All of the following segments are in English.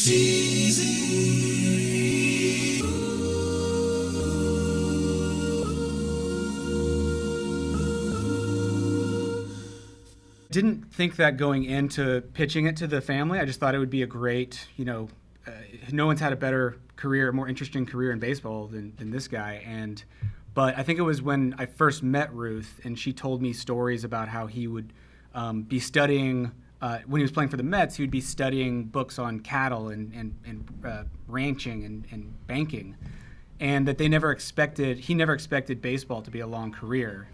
It's easy. Didn't think that going into pitching it to the family. I just thought it would be a great, no one's had a better career, a more interesting career in baseball than this guy. But I think it was when I first met Ruth, and she told me stories about how he would be studying, when he was playing for the Mets, he would be studying books on cattle and ranching and banking, and that he never expected baseball to be a long career.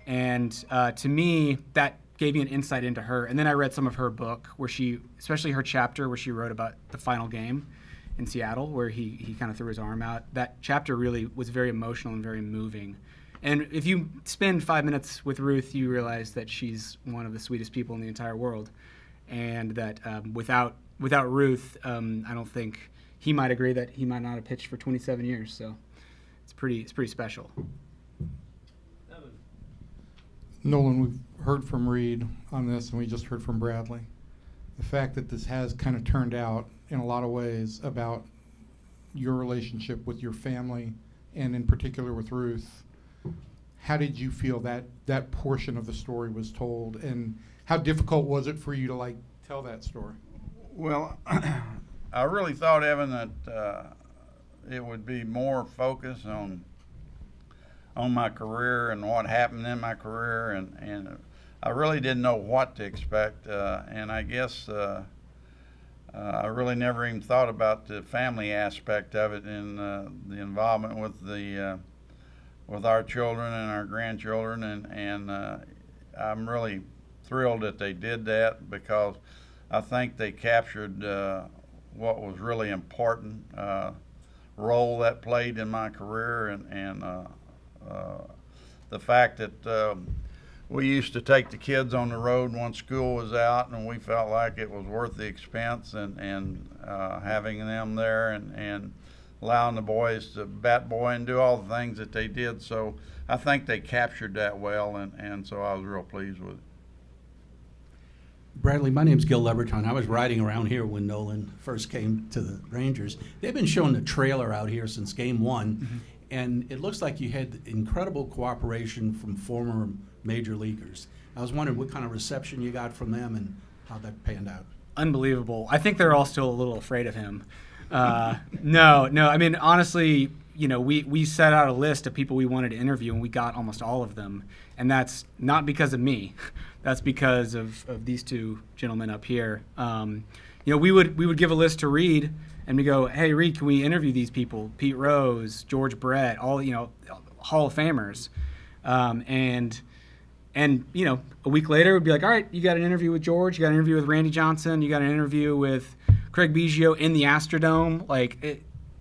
And to me, that gave me an insight into her. And then I read some of her book where especially her chapter where she wrote about the final game in Seattle, where he kind of threw his arm out. That chapter really was very emotional and very moving. And if you spend 5 minutes with Ruth, you realize that she's one of the sweetest people in the entire world. And that without Ruth, I don't think he might agree that he might not have pitched for 27 years. So it's pretty special. Nolan, we've heard from Reed on this, and we just heard from Bradley. The fact that this has kind of turned out in a lot of ways about your relationship with your family, and in particular with Ruth, how did you feel that portion of the story was told, and how difficult was it for you to tell that story? Well, I really thought, Evan, that it would be more focused on my career and what happened in my career, and I really didn't know what to expect, and I guess I really never even thought about the family aspect of it, and the involvement with our children and our grandchildren, and I'm really thrilled that they did that, because I think they captured what was really important role that played in my career, and the fact that we used to take the kids on the road when school was out, and we felt like it was worth the expense, and having them there, and allowing the boys to bat boy and do all the things that they did. So I think they captured that well, and so I was real pleased with it. Bradley, my name's Gil Leberton. I was riding around here when Nolan first came to the Rangers. They've been showing the trailer out here since game one. Mm-hmm. And it looks like you had incredible cooperation from former major leaguers. I was wondering what kind of reception you got from them and how that panned out. Unbelievable. I think they're all still a little afraid of him. No. I mean, honestly, we set out a list of people we wanted to interview, and we got almost all of them. And that's not because of me. That's because of these two gentlemen up here. We would give a list to Reed, and we go, hey, Reed, can we interview these people? Pete Rose, George Brett, all, Hall of Famers. And a week later, we'd be like, all right, you got an interview with George, you got an interview with Randy Johnson, you got an interview with Craig Biggio in the Astrodome.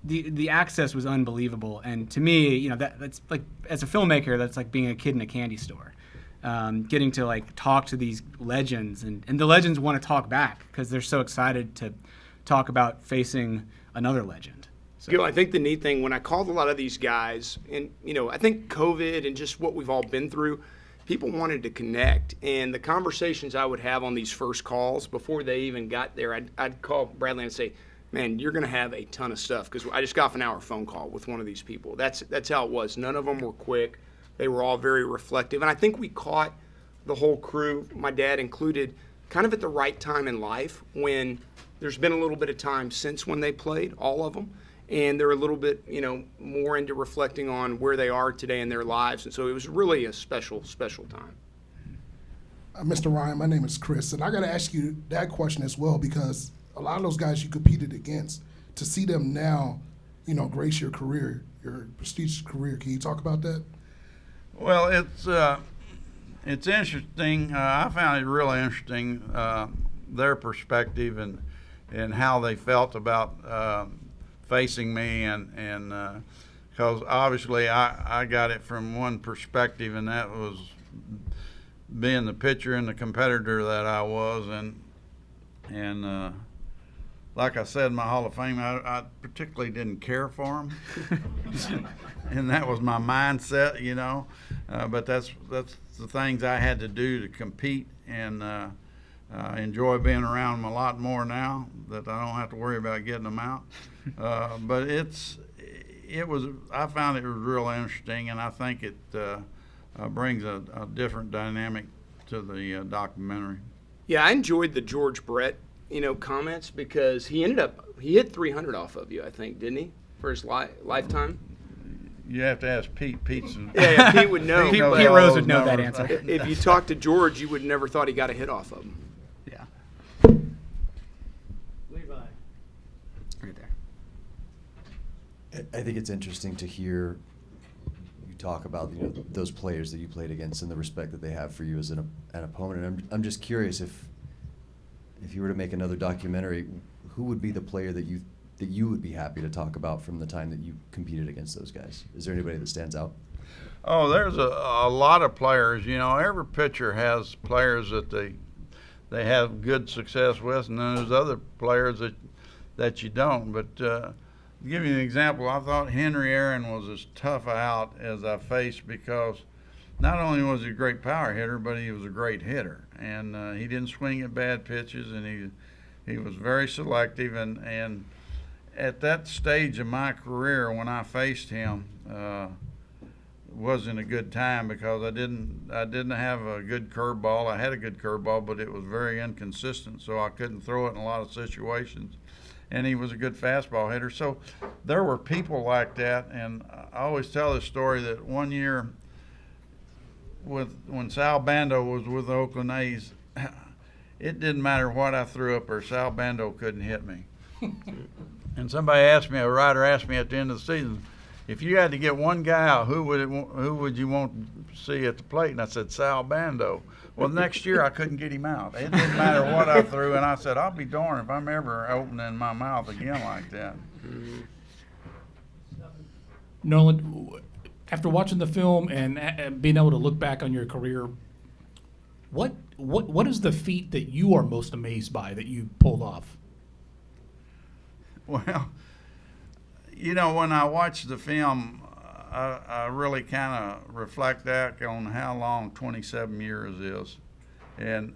The access was unbelievable. And to me, that's like, as a filmmaker, that's like being a kid in a candy store. Getting to talk to these legends, and the legends want to talk back because they're so excited to talk about facing another legend. So. Gil, I think the neat thing when I called a lot of these guys, and I think COVID and just what we've all been through, people wanted to connect, and the conversations I would have on these first calls before they even got there, I'd call Bradley and say, man, you're going to have a ton of stuff, because I just got off an hour phone call with one of these people. That's how it was. None of them were quick. They were all very reflective, and I think we caught the whole crew, my dad included, kind of at the right time in life when there's been a little bit of time since when they played, all of them, and they're a little bit, more into reflecting on where they are today in their lives, and so it was really a special, special time. Mr. Ryan, my name is Chris, and I got to ask you that question as well, because a lot of those guys you competed against, to see them now, grace your career, your prestigious career, can you talk about that? Well, it's interesting. I found it really interesting, their perspective and how they felt about facing me, and because obviously I got it from one perspective, and that was being the pitcher and the competitor that I was, and like I said in my Hall of Fame, I particularly didn't care for him, and that was my mindset, But that's the things I had to do to compete, and I enjoy being around them a lot more now that I don't have to worry about getting them out. But I found it was real interesting, and I think it brings a different dynamic to the documentary. Yeah, I enjoyed the George Brett, comments, because he hit 300 off of you, I think, didn't he, for his lifetime? You have to ask Pete. Yeah, Pete would know. Pete but Rose would know that answer. If you talk to George, you would never thought he got a hit off of him. Yeah. Levi. Right there. I think it's interesting to hear you talk about those players that you played against and the respect that they have for you as an opponent. And I'm just curious if you were to make another documentary, who would be the player that you would be happy to talk about from the time that you competed against those guys? Is there anybody that stands out? Oh, there's a lot of players. Every pitcher has players that they have good success with, and then there's other players that you don't. But to give you an example, I thought Henry Aaron was as tough out as I faced because not only was he a great power hitter, but he was a great hitter, and he didn't swing at bad pitches, and he was very selective. And at that stage of my career, when I faced him, wasn't a good time because I didn't have a good curveball. I had a good curveball, but it was very inconsistent, so I couldn't throw it in a lot of situations. And he was a good fastball hitter. So there were people like that, and I always tell this story that one year when Sal Bando was with the Oakland A's, it didn't matter what I threw up there, Sal Bando couldn't hit me. And a writer asked me at the end of the season, if you had to get one guy out, who would you want to see at the plate? And I said, Sal Bando. Well, next year I couldn't get him out. It didn't matter what I threw, and I said, I'll be darned if I'm ever opening my mouth again like that. Nolan, after watching the film and being able to look back on your career, what is the feat that you are most amazed by that you pulled off? Well, when I watch the film, I really kind of reflect back on how long 27 years is, and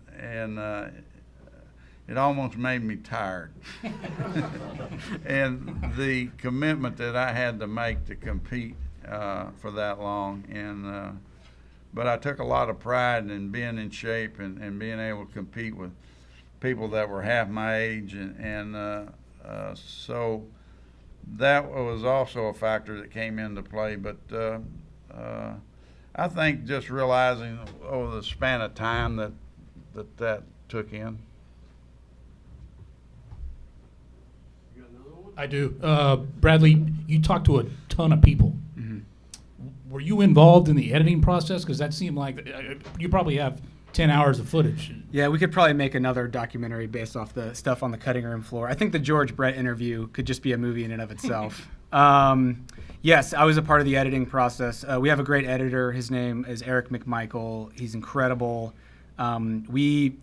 it almost made me tired. And the commitment that I had to make to compete for that long, but I took a lot of pride in being in shape and being able to compete with people that were half my age, so that was also a factor that came into play. But I think just realizing over the span of time that took in. I do. Bradley, you talked to a ton of people. Mm-hmm. Were you involved in the editing process? Because that seemed like you probably have 10 hours of footage. Yeah, we could probably make another documentary based off the stuff on the cutting room floor. I think the George Brett interview could just be a movie in and of itself. Yes, I was a part of the editing process. We have a great editor. His name is Eric McMichael. He's incredible. When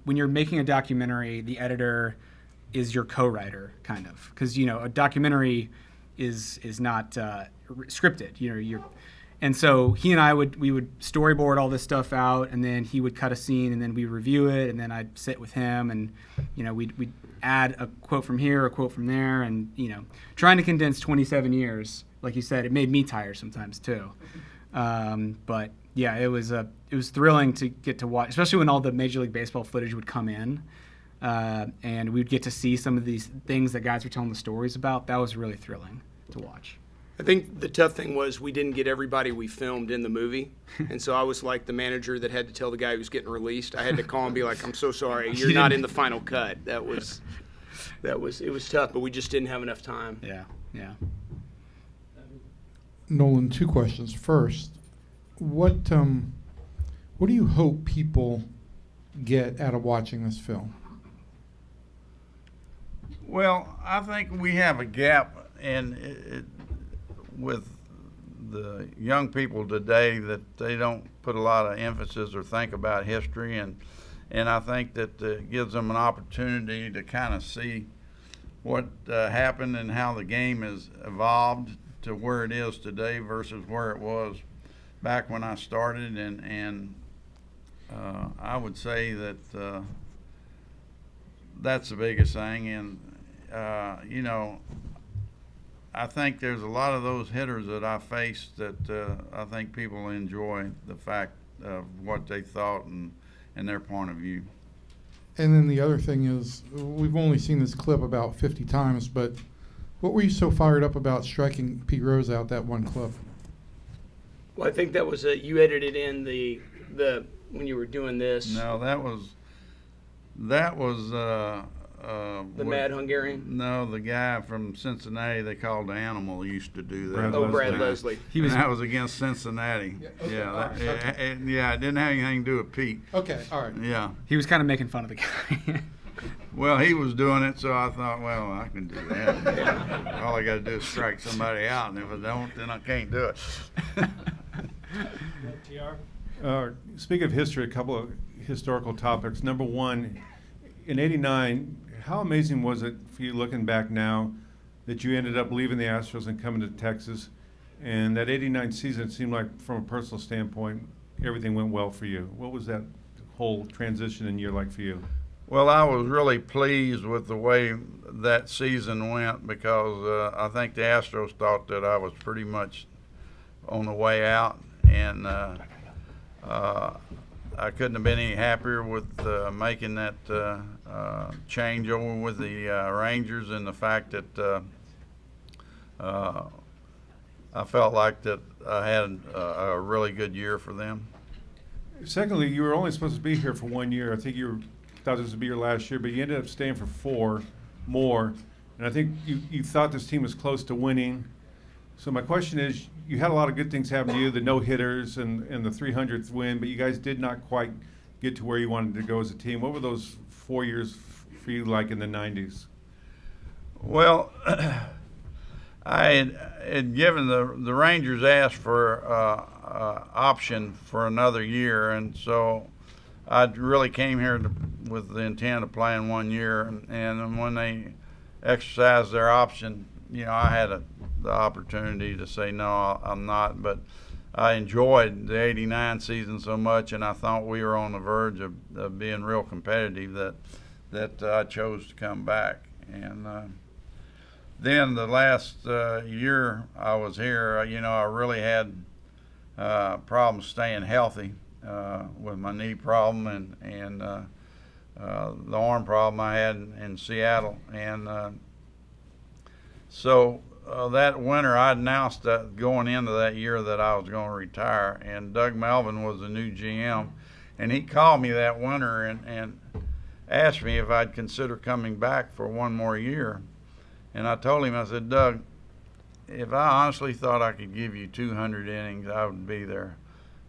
you're making a documentary, the editor is your co-writer, kind of, because a documentary is not scripted. And so he and I would storyboard all this stuff out, and then he would cut a scene, and then we review it, and then I'd sit with him, and we'd add a quote from here, a quote from there, and trying to condense 27 years, like you said, it made me tired sometimes too. But yeah, it was thrilling to get to watch, especially when all the Major League Baseball footage would come in, and we'd get to see some of these things that guys were telling the stories about. That was really thrilling to watch. I think the tough thing was we didn't get everybody we filmed in the movie, and so I was like the manager that had to tell the guy who was getting released. I had to call and be like, "I'm so sorry, you're not in the final cut." It was tough, but we just didn't have enough time. Yeah. Nolan, two questions. First, what do you hope people get out of watching this film? Well, I think we have a gap with the young people today that they don't put a lot of emphasis or think about history, and I think that it gives them an opportunity to kind of see what happened and how the game has evolved to where it is today versus where it was back when I started, and I would say that that's the biggest thing. And, I think there's a lot of those hitters that I faced that I think people enjoy the fact of what they thought and their point of view. And then the other thing is, we've only seen this clip about 50 times, but what were you so fired up about striking Pete Rose out that one clip? Well, I think that was you edited in the when you were doing this. No, that was The Mad Hungarian? No, the guy from Cincinnati they called the Animal used to do that. Brad Leslie. And that was against Cincinnati. It didn't have anything to do with Pete. Okay, all right. Yeah. He was kind of making fun of the guy. Well, he was doing it, so I thought, well, I can do that. All I got to do is strike somebody out, and if I don't, then I can't do it. Speaking of history, a couple of historical topics. Number one, in '89, how amazing was it for you looking back now that you ended up leaving the Astros and coming to Texas? And that '89 season, it seemed like from a personal standpoint, everything went well for you. What was that whole transition in year like for you? Well, I was really pleased with the way that season went because I think the Astros thought that I was pretty much on the way out, and I couldn't have been any happier with making that change over with the Rangers, and the fact that I felt like that I had a really good year for them. Secondly, you were only supposed to be here for 1 year. I think you thought this would be your last year, but you ended up staying for 4 more. And I think you thought this team was close to winning. So my question is, you had a lot of good things happen to you, the no-hitters and the 300th win, but you guys did not quite get to where you wanted to go as a team. What were those 4 years for you like in the 90s? Well, I had given the Rangers asked for option for another year, and so I really came here with the intent of playing 1 year, and when they exercised their option, I had the opportunity to say no, I'm not, but I enjoyed the '89 season so much, and I thought we were on the verge of being real competitive that I chose to come back. And then the last year I was here, I really had problems staying healthy with my knee problem and the arm problem I had in Seattle. And so that winter I announced that going into that year that I was going to retire, and Doug Melvin was the new GM, and he called me that winter and asked me if I'd consider coming back for 1 more year. And I told him, I said, Doug, if I honestly thought I could give you 200 innings, I would be there.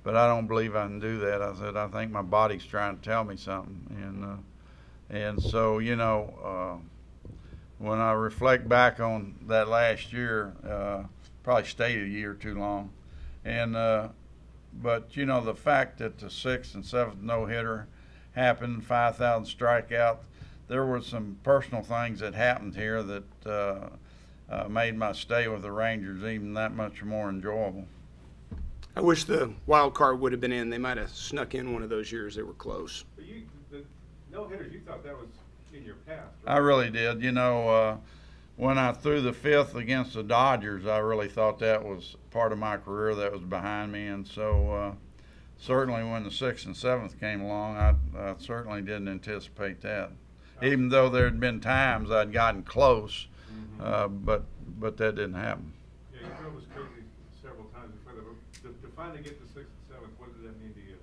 But I don't believe I can do that. I said, I think my body's trying to tell me something. And so, when I reflect back on that last year, probably stayed a year too long. And but the fact that the 6th and 7th no-hitter happened, 5,000 strikeout, there were some personal things that happened here that made my stay with the Rangers even that much more enjoyable. I wish the wild card would have been in. They might have snuck in one of those years. They were close. But the no-hitters, you thought that was in your past, right? I really did. When I threw the 5th against the Dodgers, I really thought that was part of my career that was behind me. And so certainly when the 6th and 7th came along, I certainly didn't anticipate that. Even though there had been times I'd gotten close, but that didn't happen. Yeah, you thought it was crazy several times before that. To finally get the 6th and 7th, what did that mean to you?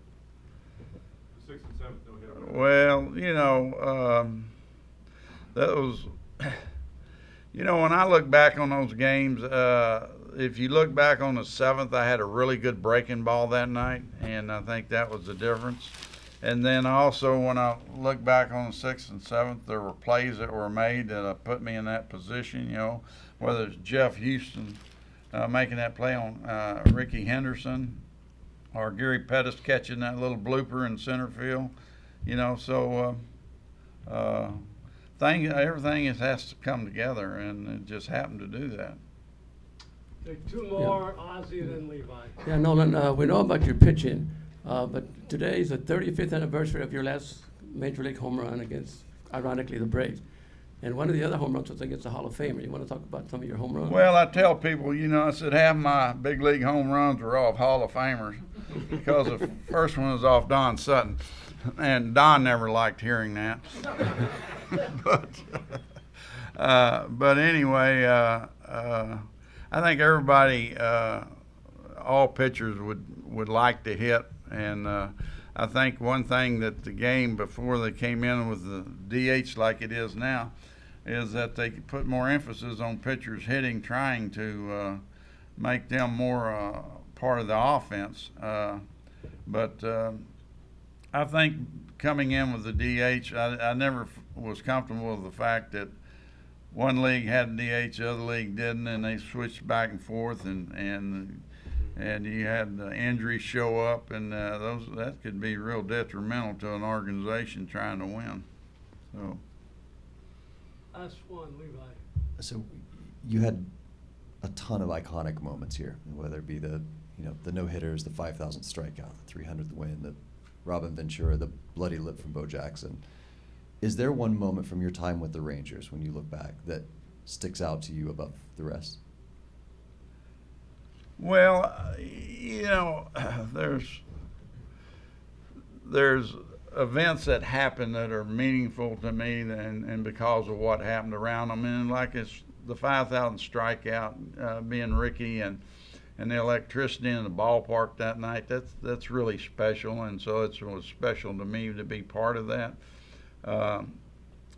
The 6th and 7th no-hitter. Well, that was, when I look back on those games, if you look back on the 7th, I had a really good breaking ball that night, and I think that was the difference. And then also when I look back on the 6th and 7th, there were plays that were made that put me in that position, whether it's Jeff Houston making that play on Ricky Henderson or Gary Pettis catching that little blooper in center field, so everything has to come together, and it just happened to do that. Take 2 more, Ozzie, then Levi. Yeah, Nolan, we know about your pitching, but today is the 35th anniversary of your last Major League home run against ironically, the Braves. And one of the other home runs was against the Hall of Famer. You want to talk about some of your home runs? Well, I tell people, I said half my big league home runs were off Hall of Famers because the first one was off Don Sutton, and Don never liked hearing that. but anyway, I think everybody, all pitchers would like to hit, and I think one thing that the game before they came in with the DH like it is now is that they put more emphasis on pitchers hitting, trying to make them more part of the offense. But I think coming in with the DH, I never was comfortable with the fact that one league had a DH, the other league didn't, and they switched back and forth, and you had injuries show up, and that could be real detrimental to an organization trying to win. So. Last one, Levi. So you had a ton of iconic moments here, whether it be the no-hitters, the 5,000th strikeout, the 300th win, the Robin Ventura, the bloody lip from Bo Jackson. Is there one moment from your time with the Rangers, when you look back, that sticks out to you above the rest? Well, there's events that happen that are meaningful to me, and because of what happened around them, and like it's the 5,000 strikeout, being Ricky, and the electricity in the ballpark that night. That's really special, and so it was special to me to be part of that. The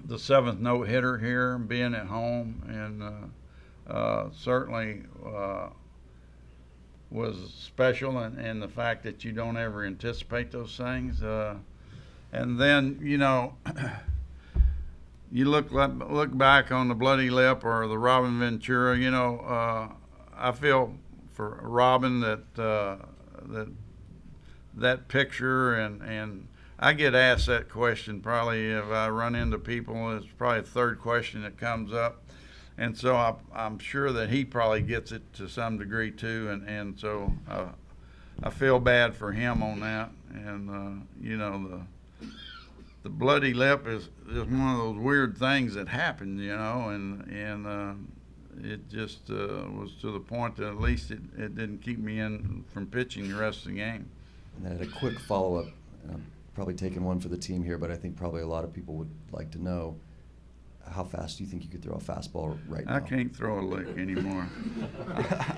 7th no-hitter here, being at home, and certainly was special, and the fact that you don't ever anticipate those things. And then, you look back on the bloody lip or the Robin Ventura. I feel for Robin that picture, and I get asked that question probably if I run into people. It's probably the third question that comes up, and so I'm sure that he probably gets it to some degree too, and so I feel bad for him on that. And the bloody lip is one of those weird things that happened, and it just was to the point that at least it didn't keep me from pitching the rest of the game. And then a quick follow-up, probably taking one for the team here, but I think probably a lot of people would like to know, how fast do you think you could throw a fastball right now? I can't throw a lick anymore.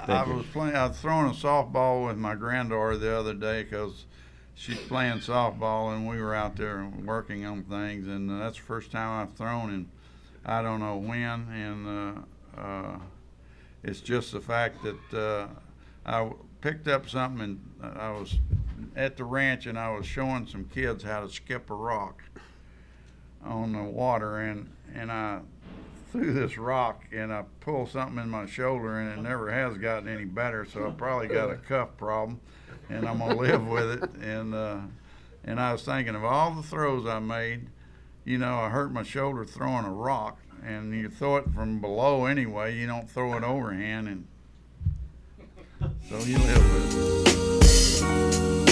I was throwing a softball with my granddaughter the other day because she's playing softball, and we were out there working on things, and that's the first time I've thrown in I don't know when, and it's just the fact that I picked up something, and I was at the ranch, and I was showing some kids how to skip a rock on the water, and I threw this rock, and I pulled something in my shoulder, and it never has gotten any better, so I probably got a cuff problem, and I'm gonna live with it. And I was thinking of all the throws I made, I hurt my shoulder throwing a rock, and you throw it from below anyway, you don't throw it overhand, and so you live with it.